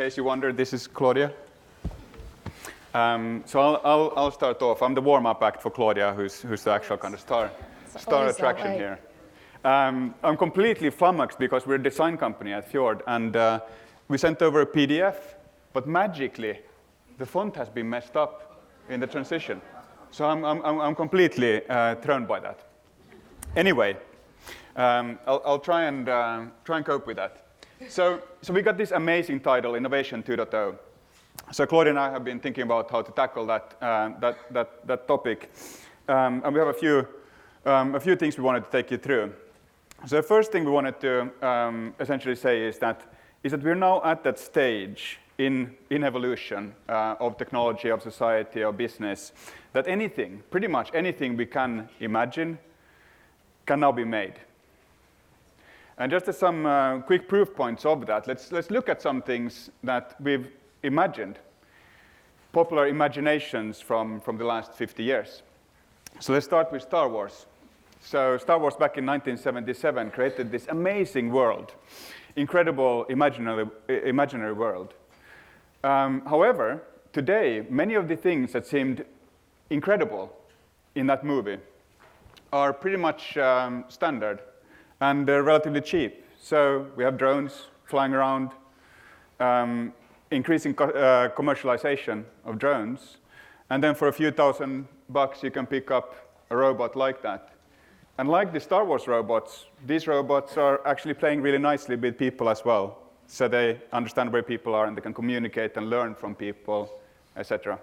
case you wonder, this is Claudia. So I'll start off. I'm the warm-up act for Claudia, who's the actual kind of star attraction here. I'm completely flummoxed because we're a design company at Fjord, and we sent over a PDF, but magically, the font has been messed up in the transition. So I'm completely thrown by that. Anyway, I'll try and cope with that. So we got this amazing title, Innovation 2.0. So Claudia and I have been thinking about how to tackle that topic, and we have a few things we wanted to take you through. So the first thing we wanted to essentially say is that we're now at that stage in evolution of technology, of society, of business, that anything, pretty much anything we can imagine, can now be made. And just as some quick proof points of that, let's look at some things that we've imagined, popular imaginations from the last 50 years. So let's start with Star Wars. So Star Wars back in 1977 created this amazing world, incredible imaginary world. However, today, many of the things that seemed incredible in that movie are pretty much standard and relatively cheap. So we have drones flying around, increasing commercialization of drones, and then for a few $1,000 you can pick up a robot like that. And like the Star Wars robots, these robots are actually playing really nicely with people as well. So they understand where people are and they can communicate and learn from people, etc.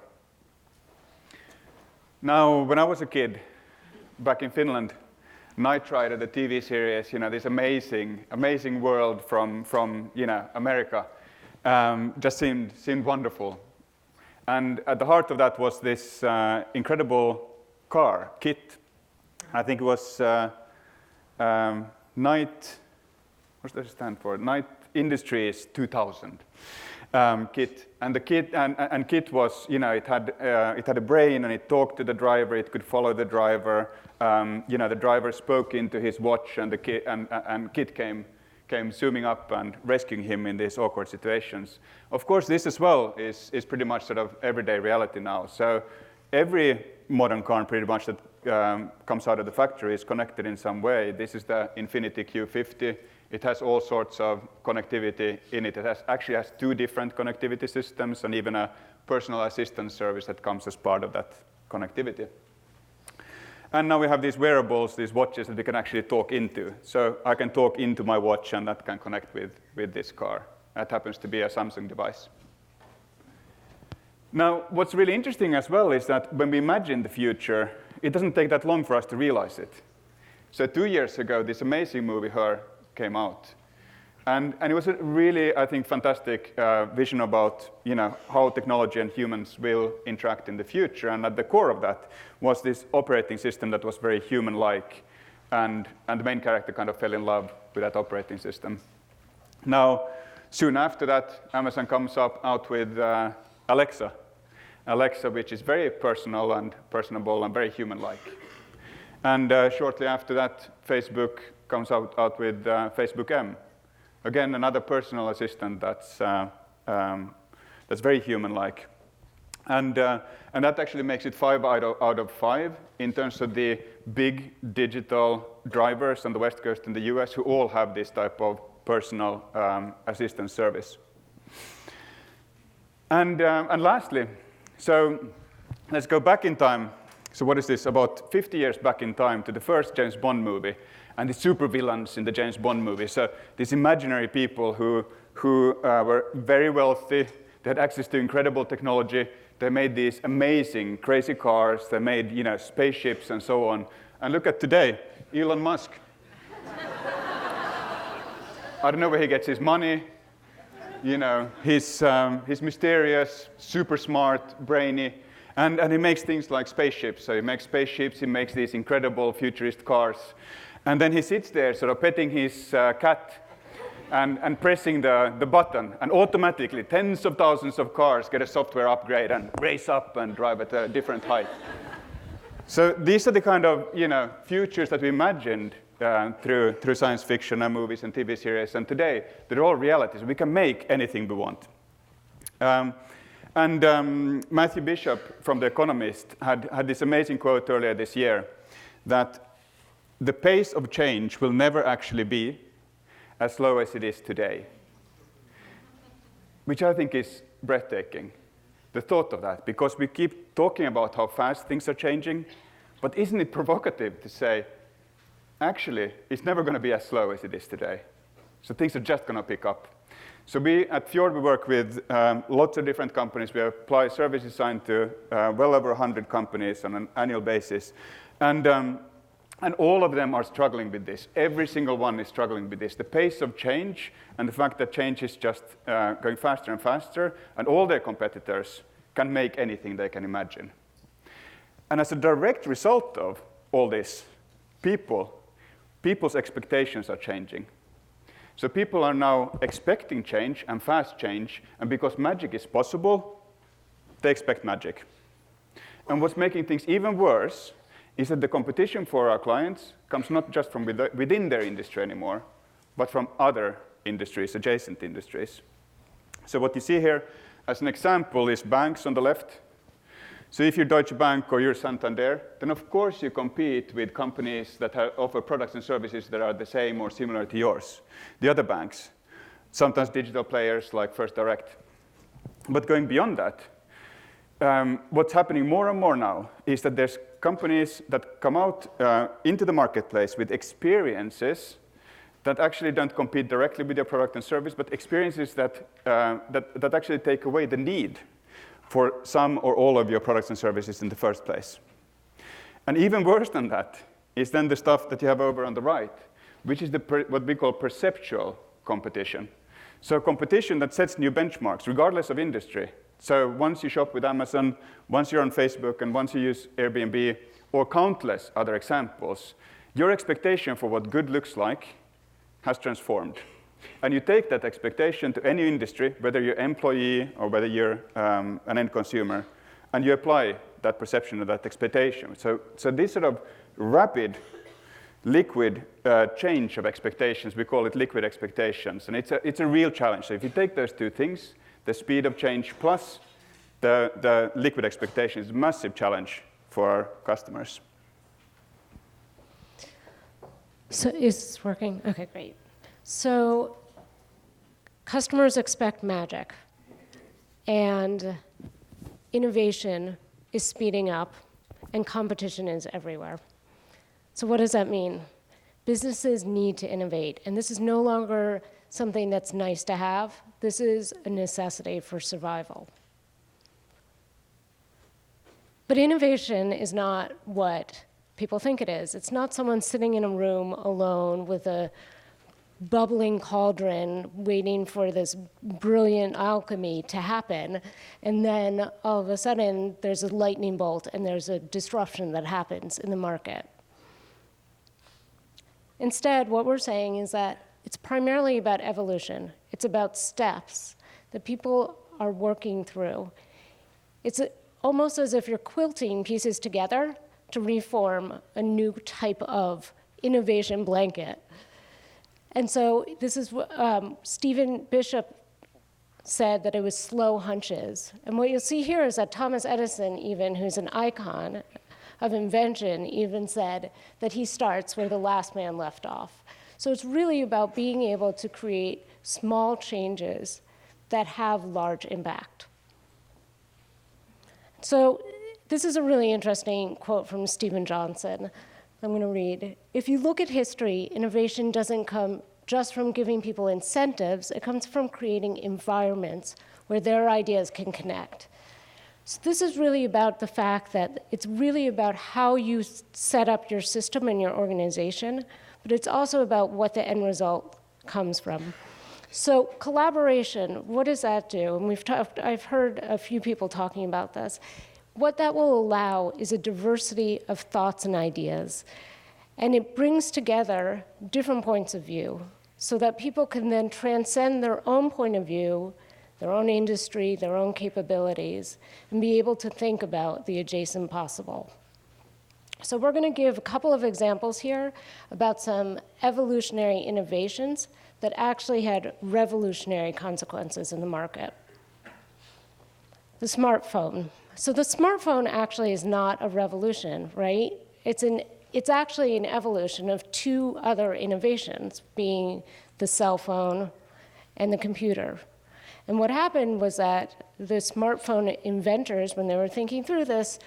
Now, when I was a kid, back in Finland, Night Rider, the TV series, this amazing world from America, just seemed wonderful. And at the heart of that was this incredible car, KIT. I think it was Night, what does it stand for? Night Industries 2000. KIT, and the KIT and KIT was, it had a brain and it talked to the driver. It could follow the driver. The driver spoke into his watch, and KIT came zooming up and rescuing him in these awkward situations. Of course, this as well is pretty much sort of everyday reality now. So every modern car, pretty much that comes out of the factory, is connected in some way. This is the Infiniti Q50. It has all sorts of connectivity in it. It actually has 2 different connectivity systems and even a personal assistance service that comes as part of that connectivity. And now we have these wearables, these watches that we can actually talk into. So I can talk into my watch and that can connect with this car. That happens to be a Samsung device. Now, what's really interesting as well is that when we imagine the future, it doesn't take that long for us to realize it. So 2 years ago, this amazing movie, Her, came out. And it was a really, I think, fantastic vision about how technology and humans will interact in the future. And at the core of that was this operating system that was very human-like. And the main character kind of fell in love with that operating system. Now, soon after that, Amazon comes out with Alexa. Alexa, which is very personal and personable and very human-like. And shortly after that, Facebook comes out with Facebook M. Again, another personal assistant that's very human-like. And that actually makes it 5 out of 5 in terms of the big digital drivers on the West Coast in the US who all have this type of personal assistance service. And lastly, so let's go back in time. So what is this? About 50 years back in time to the first James Bond movie and the supervillains in the James Bond movie. So these imaginary people who were very wealthy, they had access to incredible technology, they made these amazing, crazy cars, they made spaceships and so on. And look at today, Elon Musk. I don't know where he gets his money. He's mysterious, super smart, brainy, and he makes things like spaceships. So he makes spaceships, he makes these incredible futurist cars. And then he sits there sort of petting his cat and pressing the button, and automatically tens of thousands of cars get a software upgrade and race up and drive at a different height. So these are the kind of futures that we imagined through science fiction and movies and TV series, and today they're all realities. We can make anything we want. Matthew Bishop from The Economist had this amazing quote earlier this year that the pace of change will never actually be as slow as it is today, which I think is breathtaking, the thought of that, because we keep talking about how fast things are changing, but isn't it provocative to say, actually, it's never going to be as slow as it is today. So things are just going to pick up. So we, at Fjord, we work with lots of different companies. We apply service design to well over 100 companies on an annual basis. And all of them are struggling with this. Every single one is struggling with this. The pace of change and the fact that change is just going faster and faster, and all their competitors can make anything they can imagine. And as a direct result of all this, people's expectations are changing. So people are now expecting change and fast change, and because magic is possible, they expect magic. And what's making things even worse is that the competition for our clients comes not just from within their industry anymore, but from other industries, adjacent industries. So what you see here as an example is banks on the left. So if you're Deutsche Bank or you're Santander, then of course you compete with companies that offer products and services that are the same or similar to yours. The other banks, sometimes digital players like First Direct. But going beyond that, what's happening more and more now is that there's companies that come out into the marketplace with experiences that actually don't compete directly with your product and service, but experiences that actually take away the need for some or all of your products and services in the first place. And even worse than that is then the stuff that you have over on the right, which is what we call perceptual competition. So competition that sets new benchmarks, regardless of industry. So once you shop with Amazon, once you're on Facebook, and once you use Airbnb, or countless other examples, your expectation for what good looks like has transformed. And you take that expectation to any industry, whether you're an employee or whether you're an end consumer, and you apply that perception or that expectation. So this sort of rapid, liquid change of expectations, we call it liquid expectations, and it's a real challenge. So if you take those two things, the speed of change plus the liquid expectation is a massive challenge for our customers. So is this working? Okay, great. So customers expect magic, and innovation is speeding up, and competition is everywhere. So what does that mean? Businesses need to innovate, and this is no longer something that's nice to have. This is a necessity for survival. But innovation is not what people think it is. It's not someone sitting in a room alone with a bubbling cauldron waiting for this brilliant alchemy to happen, and then all of a sudden there's a lightning bolt and there's a disruption that happens in the market. Instead, what we're saying is that it's primarily about evolution. It's about steps that people are working through. It's almost as if you're quilting pieces together to reform a new type of innovation blanket. And so this is what Stephen Bishop said, that it was slow hunches. And what you'll see here is that Thomas Edison, even, who's an icon of invention, even said that he starts where the last man left off. So it's really about being able to create small changes that have large impact. So this is a really interesting quote from Stephen Johnson. I'm going to read. If you look at history, innovation doesn't come just from giving people incentives. It comes from creating environments where their ideas can connect. So this is really about the fact that it's really about how you set up your system and your organization, but it's also about what the end result comes from. So collaboration, what does that do? And I've heard a few people talking about this. What that will allow is a diversity of thoughts and ideas. And it brings together different points of view so that people can then transcend their own point of view, their own industry, their own capabilities, and be able to think about the adjacent possible. So we're going to give a couple of examples here about some evolutionary innovations that actually had revolutionary consequences in the market. the smartphone. So the smartphone actually is not a revolution, right? It's actually an evolution of two other innovations, being the cell phone and the computer. And what happened was that the smartphone inventors, when they were thinking through this,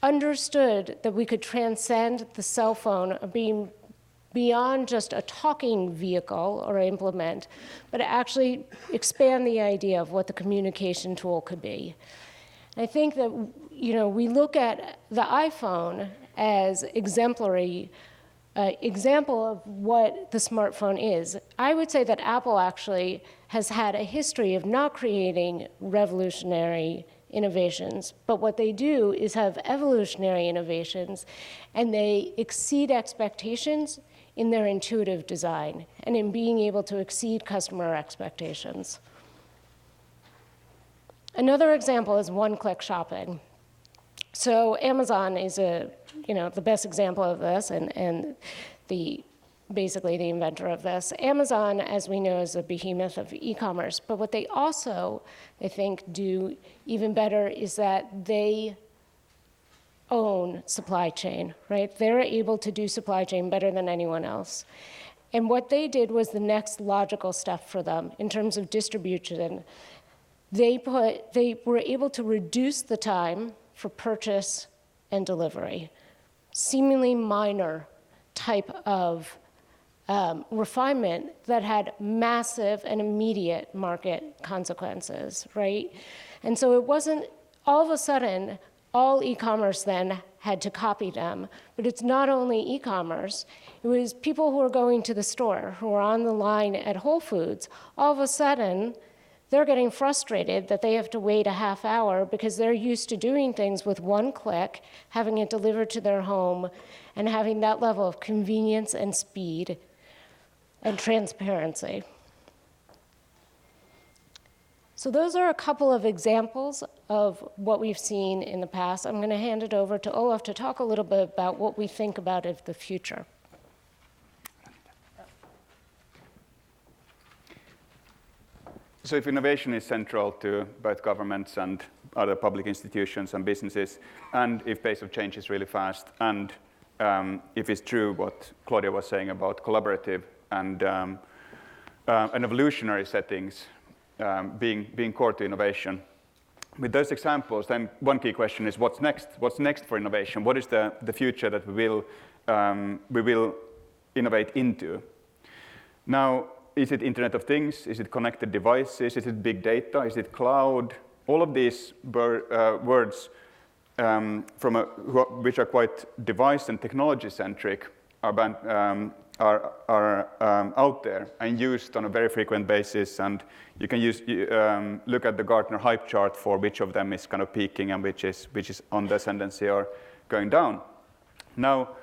understood that we could transcend the cell phone being beyond just a talking vehicle or implement, but actually expand the idea of what the communication tool could be. I think that, we look at the iPhone as exemplary example of what the smartphone is. I would say that Apple actually has had a history of not creating revolutionary innovations, but what they do is have evolutionary innovations, and they exceed expectations in their intuitive design and in being able to exceed customer expectations. Another example is one-click shopping. So Amazon is the best example of this, and basically the inventor of this. Amazon, as we know, is a behemoth of e-commerce, but what they also, I think, do even better is that they own supply chain, right? They're able to do supply chain better than anyone else. And what they did was the next logical step for them in terms of distribution. They were able to reduce the time for purchase and delivery. Seemingly minor type of refinement that had massive and immediate market consequences, right? And so it wasn't all of a sudden, all e-commerce then had to copy them. But it's not only e-commerce, it was people who were going to the store, who were on the line at Whole Foods. All of a sudden, they're getting frustrated that they have to wait a half hour because they're used to doing things with one click, having it delivered to their home, and having that level of convenience and speed and transparency. So those are a couple of examples of what we've seen in the past. I'm going to hand it over to Olof to talk a little bit about what we think about of the future. So if innovation is central to both governments and other public institutions and businesses, and if pace of change is really fast, and if it's true what Claudia was saying about collaborative and evolutionary settings being core to innovation, with those examples, then one key question is what's next? What's next for innovation? What is the future that we will innovate into? Now, is it Internet of Things? Is it connected devices? Is it big data? Is it cloud? All of these words which are quite device and technology-centric are out there and used on a very frequent basis. And you can look at the Gartner hype chart for which of them is kind of peaking and which is on the ascendancy or going down. Now,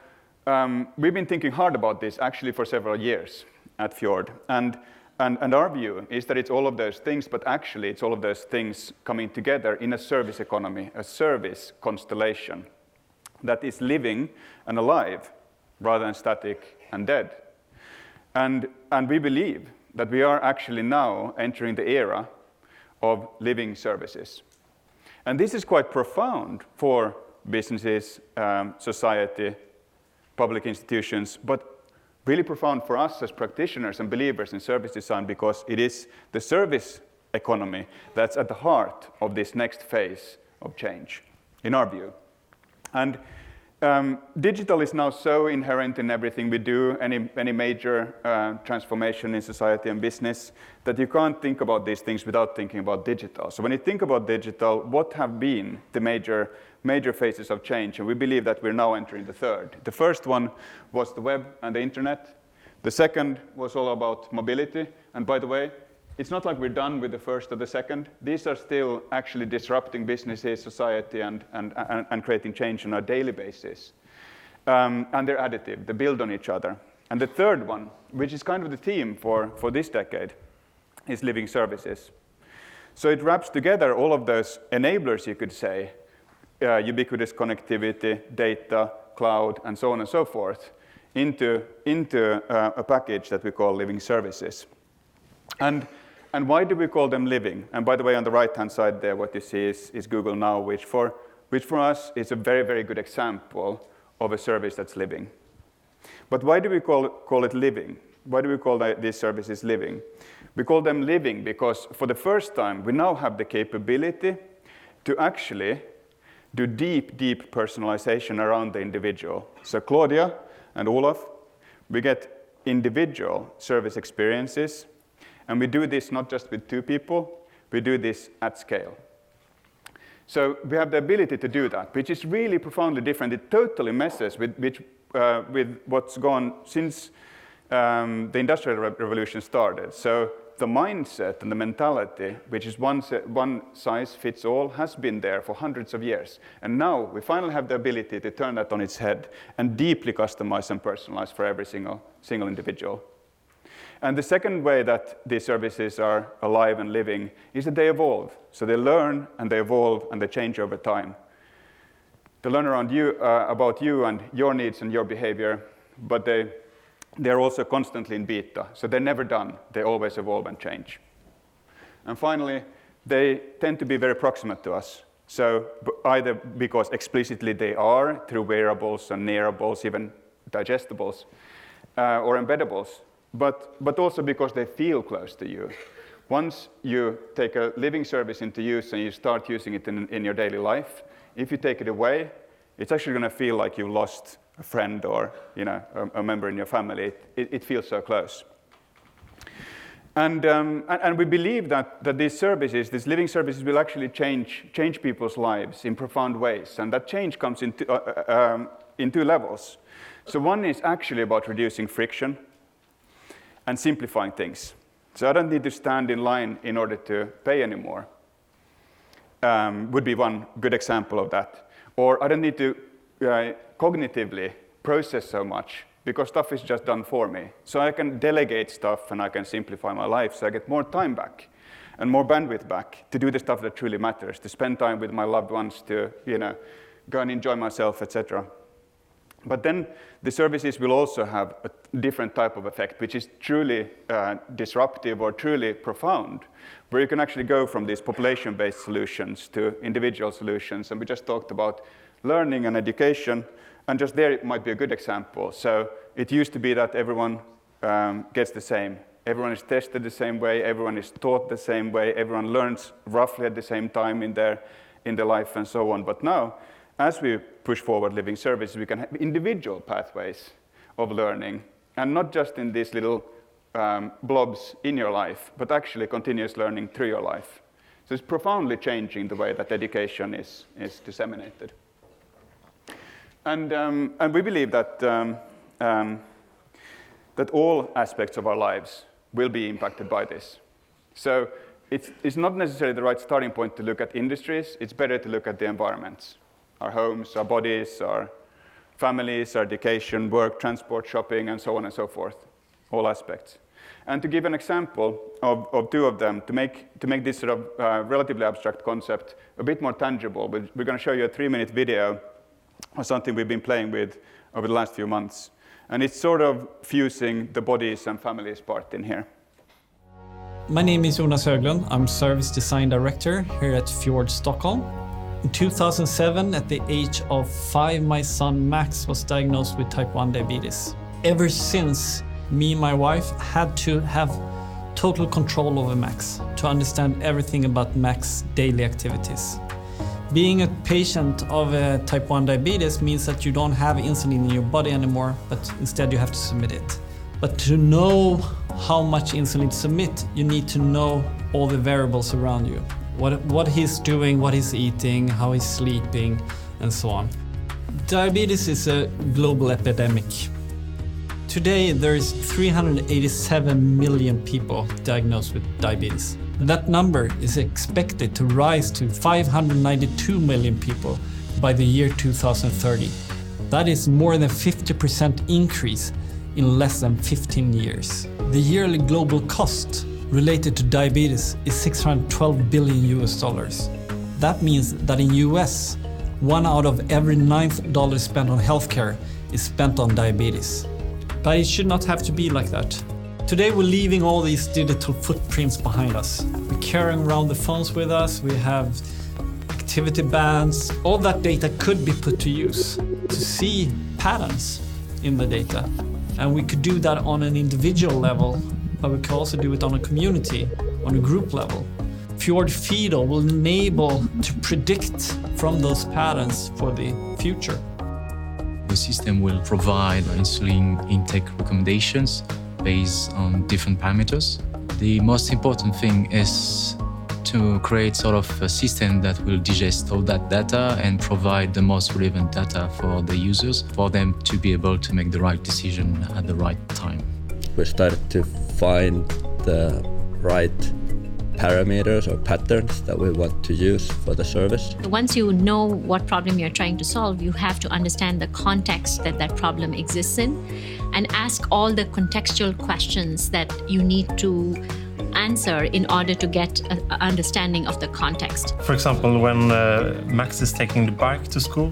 we've been thinking hard about this actually for several years at Fjord. And our view is that it's all of those things, but actually it's all of those things coming together in a service economy, a service constellation that is living and alive rather than static and dead. And we believe that we are actually now entering the era of living services. And this is quite profound for businesses, society, public institutions, but really profound for us as practitioners and believers in service design, because it is the service economy that's at the heart of this next phase of change, in our view. And digital is now so inherent in everything we do, any major transformation in society and business, that you can't think about these things without thinking about digital. So when you think about digital, what have been the major phases of change? And we believe that we're now entering the third. The first one was the web and the internet. The second was all about mobility. And by the way, it's not like we're done with the first or the second. These are still actually disrupting businesses, society, and creating change on a daily basis. And they're additive. They build on each other. And the third one, which is kind of the theme for this decade, is living services. So it wraps together all of those enablers, you could say, ubiquitous connectivity, data, cloud, and so on and so forth, into a package that we call living services. And And why do we call them living? And by the way, on the right-hand side there, what you see is Google Now, which for us is a very, very good example of a service that's living. But why do we call it living? Why do we call these services living? We call them living because for the first time, we now have the capability to actually do deep, deep personalization around the individual. So Claudia and Olof, we get individual service experiences, and we do this not just with 2 people, we do this at scale. So we have the ability to do that, which is really profoundly different. It totally messes with what's gone since the Industrial Revolution started. So the mindset and the mentality, which is one size fits all, has been there for hundreds of years. And now we finally have the ability to turn that on its head and deeply customize and personalize for every single individual. And the second way that these services are alive and living is that they evolve. So they learn and they evolve and they change over time. They learn around you, about you and your needs and your behavior, but they're also constantly in beta. So they're never done. They always evolve and change. And finally, they tend to be very proximate to us. So either because explicitly they are, through wearables and nearables, even digestibles, or embeddables, but also because they feel close to you. Once you take a living service into use and you start using it in your daily life, if you take it away, it's actually going to feel like you lost a friend or a member in your family. It feels so close. And we believe that these services, these living services, will actually change people's lives in profound ways. And that change comes in 2 levels. So one is actually about reducing friction and simplifying things. So I don't need to stand in line in order to pay anymore. Would be one good example of that. Or I don't need to cognitively process so much because stuff is just done for me. So I can delegate stuff and I can simplify my life so I get more time back and more bandwidth back to do the stuff that truly matters, to spend time with my loved ones, to go and enjoy myself, etc. But then the services will also have a different type of effect, which is truly disruptive or truly profound, where you can actually go from these population-based solutions to individual solutions. And we just talked about learning and education, and just there it might be a good example. So it used to be that everyone gets the same. Everyone is tested the same way, everyone is taught the same way, everyone learns roughly at the same time in their life and so on. But now, as we push forward living services, we can have individual pathways of learning, and not just in these little blobs in your life, but actually continuous learning through your life. So it's profoundly changing the way that education is disseminated. And we believe that that all aspects of our lives will be impacted by this. So it's not necessarily the right starting point to look at industries. It's better to look at the environments. Our homes, our bodies, our families, our education, work, transport, shopping, and so on and so forth, all aspects. And to give an example of 2 of them, to make this sort of relatively abstract concept a bit more tangible, we're going to show you a 3-minute video of something we've been playing with over the last few months. And it's sort of fusing the bodies and families part in here. My name is Jonas Höglund. I'm Service Design Director here at Fjord Stockholm. In 2007, at the age of 5, my son Max was diagnosed with type 1 diabetes. Ever since, me and my wife had to have total control over Max to understand everything about Max's daily activities. Being a patient of type 1 diabetes means that you don't have insulin in your body anymore, but instead you have to submit it. But to know how much insulin to submit, you need to know all the variables around you. What he's doing, what he's eating, how he's sleeping, and so on. Diabetes is a global epidemic. Today, there is 387 million people diagnosed with diabetes. That number is expected to rise to 592 million people by the year 2030. That is more than 50% increase in less than 15 years. The yearly global cost related to diabetes is $612 billion. That means that in US, 1 out of every 9th dollar spent on healthcare is spent on diabetes. But it should not have to be like that. Today we're leaving all these digital footprints behind us. We're carrying around the phones with us, we have activity bands. All that data could be put to use to see patterns in the data. And we could do that on an individual level, but we could also do it on a community, on a group level. Fjord Fido will enable to predict from those patterns for the future. The system will provide insulin intake recommendations based on different parameters. The most important thing is to create sort of a system that will digest all that data and provide the most relevant data for the users, for them to be able to make the right decision at the right time. We started to find the right parameters or patterns that we want to use for the service. Once you know what problem you're trying to solve, you have to understand the context that that problem exists in and ask all the contextual questions that you need to answer in order to get an understanding of the context. For example, when Max is taking the bike to school,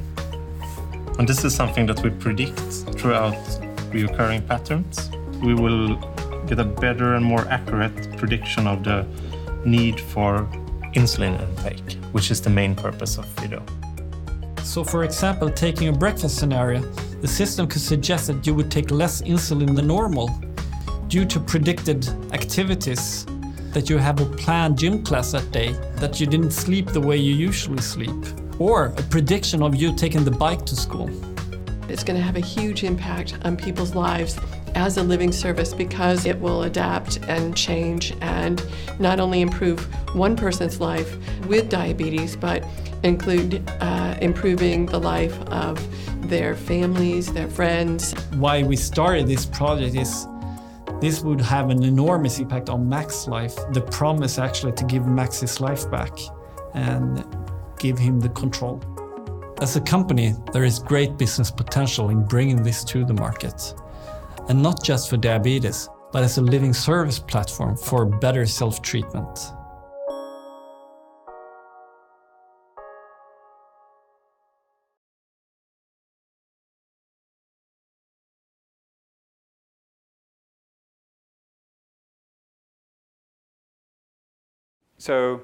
and this is something that we predict throughout recurring patterns, we will get a better and more accurate prediction of the need for insulin intake, which is the main purpose of Fido. So for example, taking a breakfast scenario, the system could suggest that you would take less insulin than normal due to predicted activities, that you have a planned gym class that day, that you didn't sleep the way you usually sleep, or a prediction of you taking the bike to school. It's going to have a huge impact on people's lives as a living service because it will adapt and change and not only improve one person's life with diabetes, but include improving the life of their families, their friends. Why we started this project is this would have an enormous impact on Max's life. The promise actually to give Max his life back and give him the control. As a company, there is great business potential in bringing this to the market. And not just for diabetes, but as a living service platform for better self-treatment. So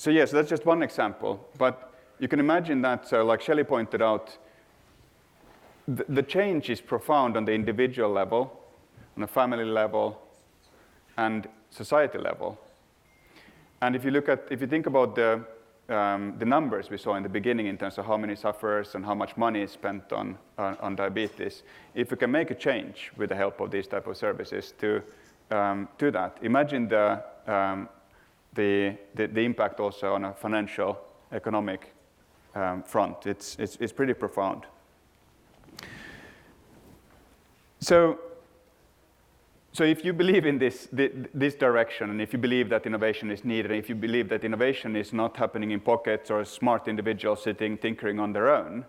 yes, that's just one example, but you can imagine that, so like Shelley pointed out, the change is profound on the individual level, on a family level, and society level. And if you think about the numbers we saw in the beginning in terms of how many sufferers and how much money is spent on diabetes, if we can make a change with the help of these type of services to that, imagine the impact also on a financial, economic front. It's pretty profound. So if you believe in this direction, and if you believe that innovation is needed, and if you believe that innovation is not happening in pockets or smart individuals sitting tinkering on their own,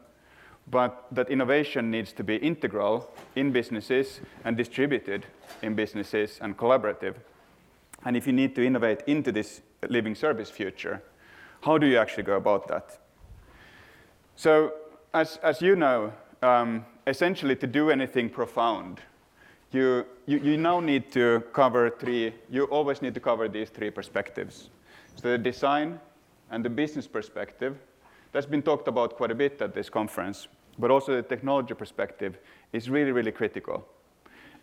but that innovation needs to be integral in businesses and distributed in businesses and collaborative, and if you need to innovate into this living service future, how do you actually go about that? So as you know, essentially to do anything profound, you now need to cover you always need to cover these three perspectives. So the design and the business perspective, that's been talked about quite a bit at this conference, but also the technology perspective is really, really critical.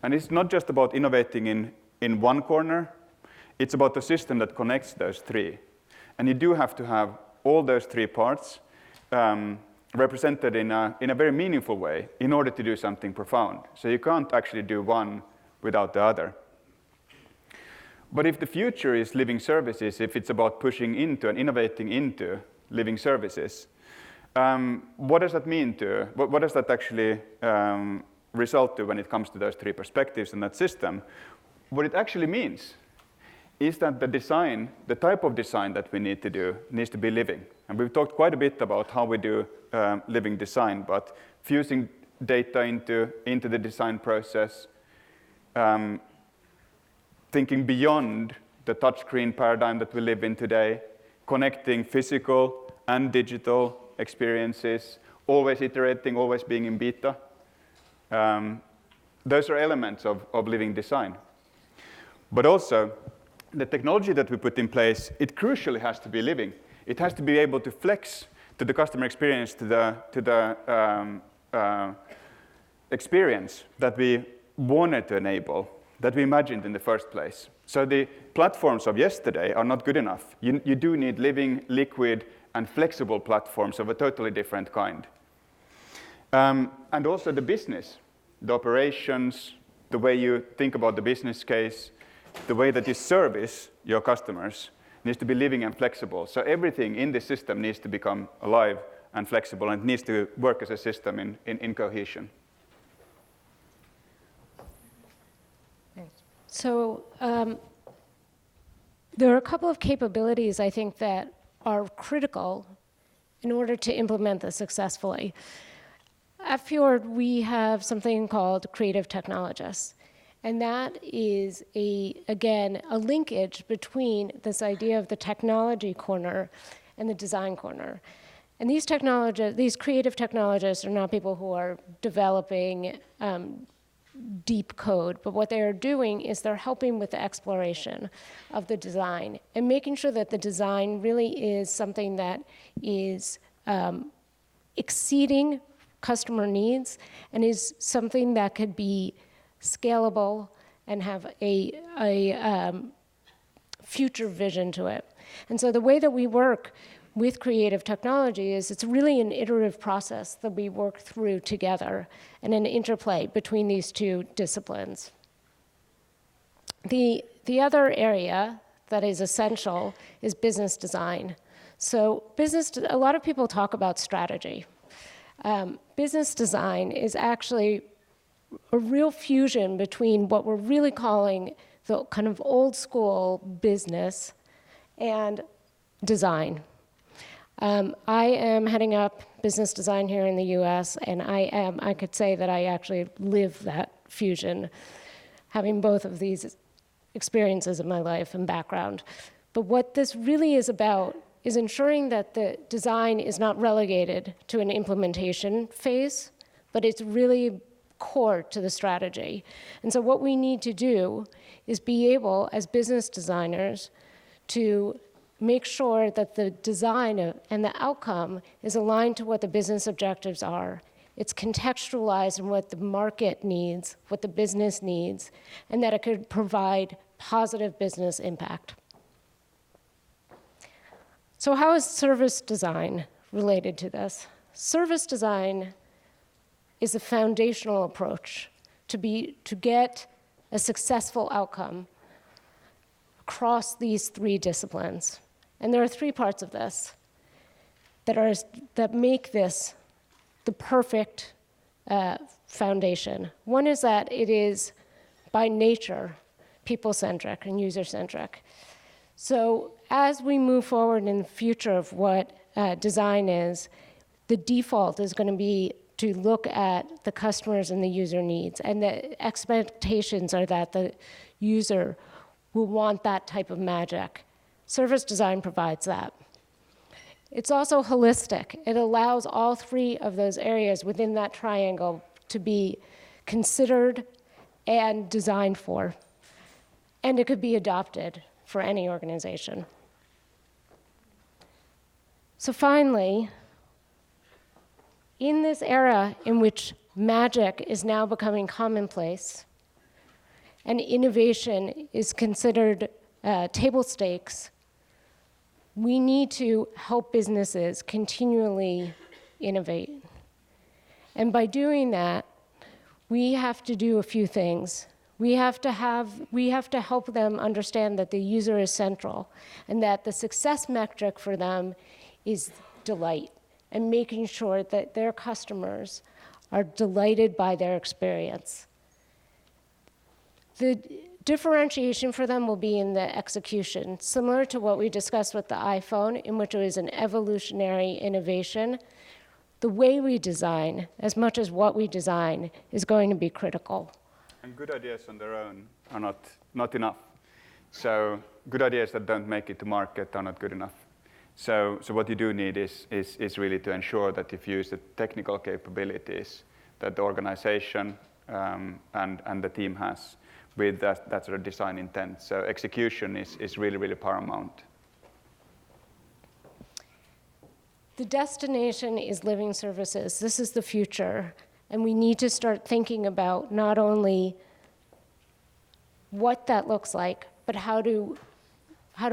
And it's not just about innovating in one corner, it's about the system that connects those three. And you do have to have all those three parts represented in a very meaningful way in order to do something profound. So you can't actually do one without the other. But if the future is living services, if it's about pushing into and innovating into living services, what does that mean what does that actually result to when it comes to those three perspectives and that system? What it actually means is that the type of design that we need to do needs to be living. And we've talked quite a bit about how we do living design, but fusing data into the design process, thinking beyond the touchscreen paradigm that we live in today, connecting physical and digital those are elements of living design. But also, the technology that we put in place, it crucially has to be living. It has to be able to flex to the customer experience, to the experience that we wanted to enable, that we imagined in the first place. So the platforms of yesterday are not good enough. You do need living, liquid, and flexible platforms of a totally different kind. And also the business, the operations, the way you think about the business case, the way that you service your customers needs to be living and flexible. So everything in the system needs to become alive and flexible, and it needs to work as a system in cohesion. So there are a couple of capabilities, I think, that are critical in order to implement this successfully. At Fjord, we have something called creative technologists. And that is, again, a linkage between this idea of the technology corner and the design corner. And these creative technologists are not people who are developing deep code, but what they are doing is they're helping with the exploration of the design and making sure that the design really is something that is exceeding customer needs and is something that could be scalable and have a future vision to it. And so the way that we work with creative technology is it's really an iterative process that we work through together and an interplay between these two disciplines. The other area that is essential is business design. So a lot of people talk about strategy. Business design is actually a real fusion between what we're really calling the kind of old school business and design. I am heading up business design here in the US, and I could say that I actually live that fusion, having both of these experiences in my life and background. But what this really is about is ensuring that the design is not relegated to an implementation phase, but it's really core to the strategy. And so what we need to do is be able, as business designers, to make sure that the design and the outcome is aligned to what the business objectives are. It's contextualized in what the market needs, what the business needs, and that it could provide positive business impact. So how is service design related to this? Service design is a foundational approach to get a successful outcome across these three disciplines. And there are three parts of this that make this the perfect foundation. One is that it is, by nature, people-centric and user-centric. So as we move forward in the future of what design is, the default is going to be to look at the customers and the user needs. And the expectations are that the user will want that type of magic. Service design provides that. It's also holistic. It allows all three of those areas within that triangle to be considered and designed for. And it could be adopted for any organization. So finally, in this era in which magic is now becoming commonplace and innovation is considered table stakes, we need to help businesses continually innovate. And by doing that, we have to do a few things. We have to help them understand that the user is central and that the success metric for them is delight and making sure that their customers are delighted by their experience. The differentiation for them will be in the execution, similar to what we discussed with the iPhone, in which it was an evolutionary innovation. The way we design, as much as what we design, is going to be critical. And good ideas on their own are not enough. So good ideas that don't make it to market are not good enough. So what you do need is really to ensure that if you use the technical capabilities, that the organization and the team has with that sort of design intent. So execution is really, really paramount. The destination is living services. This is the future. And we need to start thinking about not only what that looks like, but how to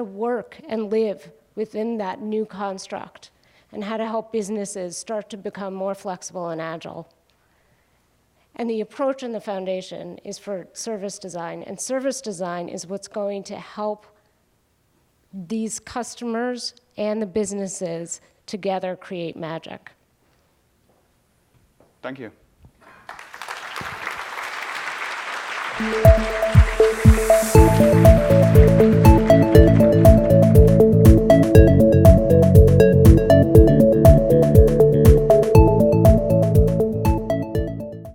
work and live within that new construct, and how to help businesses start to become more flexible and agile. And the approach in the foundation is for service design, and service design is what's going to help these customers and the businesses together create magic. Thank you.